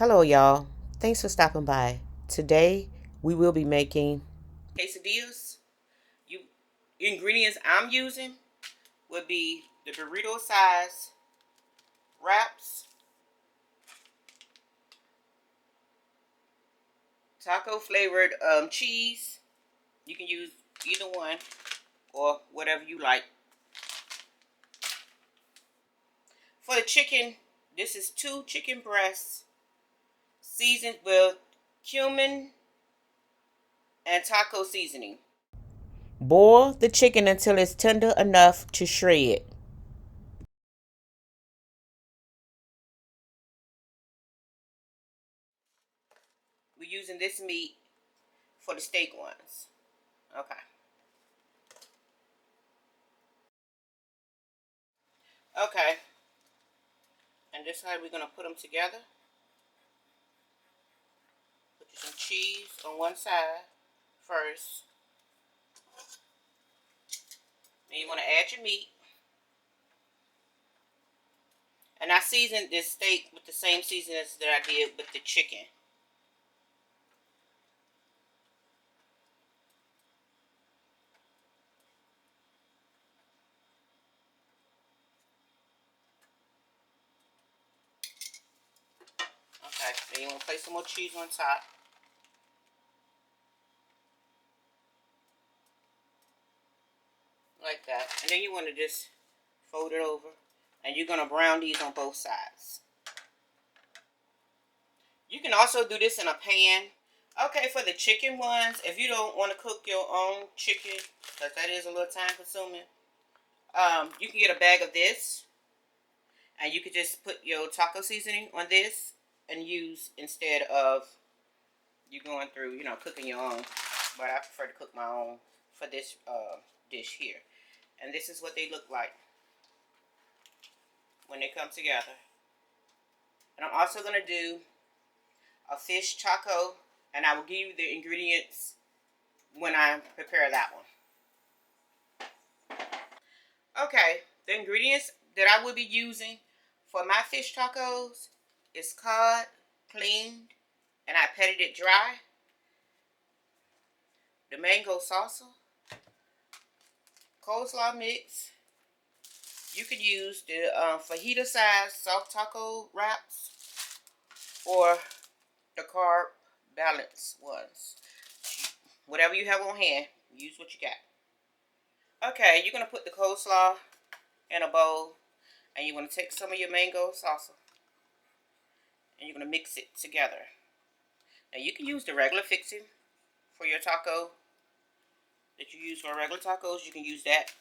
Hello, y'all. Thanks for stopping by. Today, we will be making quesadillas. You ingredients I'm using would be the burrito size wraps, taco flavored cheese. You can use either one or whatever you like. For the chicken, this is 2 chicken breasts seasoned with cumin and taco seasoning. Boil the chicken until it's tender enough to shred. We're using this meat for the steak ones. Okay. Okay. And this is how we're going to put them together. Put you some cheese on one side first. Then you want to add your meat. And I seasoned this steak with the same seasonings that I did with the chicken. Okay, then you want to place some more cheese on top. Like that. And then you want to just fold it over. And you're going to brown these on both sides. You can also do this in a pan. Okay, for the chicken ones, if you don't want to cook your own chicken, because that is a little time consuming, you can get a bag of this. And you could just put your taco seasoning on this and use instead of you going through, cooking your own. But I prefer to cook my own for this dish here. And this is what they look like when they come together. And I'm also going to do a fish taco, and I will give you the ingredients when I prepare that one. Okay, the ingredients that I will be using for my fish tacos is cod, cleaned, and I petted it dry. The mango salsa, coleslaw mix. You could use the fajita size soft taco wraps or the carb balance ones. Whatever you have on hand, use what you got. Okay, you're going to put the coleslaw in a bowl, and you're going to take some of your mango salsa and you're going to mix it together. Now you can use the regular fixing for your taco that you use for regular tacos. You can use that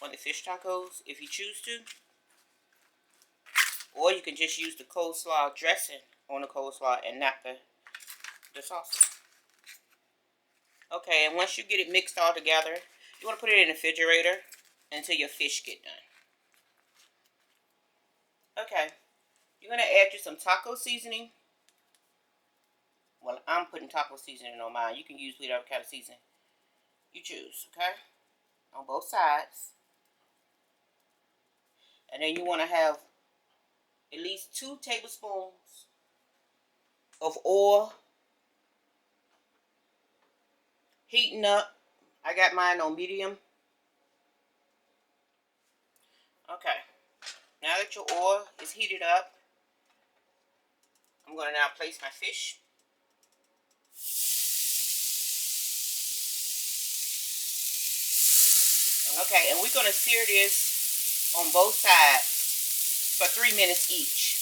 on the fish tacos if you choose to. Or you can just use the coleslaw dressing on the coleslaw and not the salsa. Okay, and once you get it mixed all together, you want to put it in the refrigerator until your fish get done. Okay, you're going to add you some taco seasoning. Well, I'm putting taco seasoning on mine. You can use whatever kind of seasoning you choose, okay? On both sides. And then you want to have at least 2 tablespoons of oil heating up. I got mine on medium. Okay. Now that your oil is heated up, I'm going to now place my fish. Okay, and we're going to sear this on both sides for 3 minutes each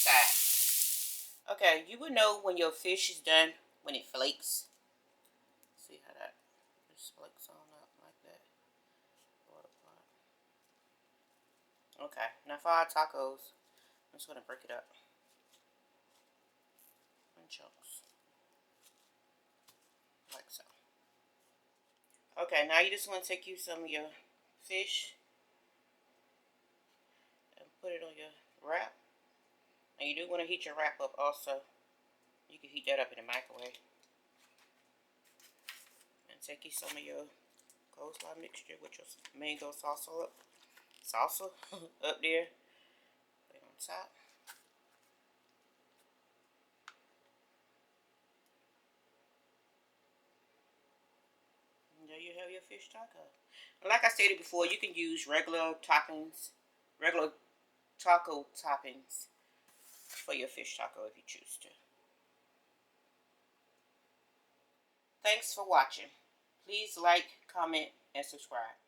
side. Okay, you will know when your fish is done when it flakes. See how that just flakes on up like that. Okay, now for our tacos, I'm just going to break it up in chunks. Like so. Okay, now you just want to take you some of your fish and put it on your wrap. And you do want to heat your wrap up also. You can heat that up in the microwave. And take you some of your coleslaw mixture with your mango salsa up. Up there. Put it on top. you have your fish taco. Like I stated before, you can use regular toppings, regular taco toppings for your fish taco if you choose to. Thanks for watching. Please like, comment, and subscribe.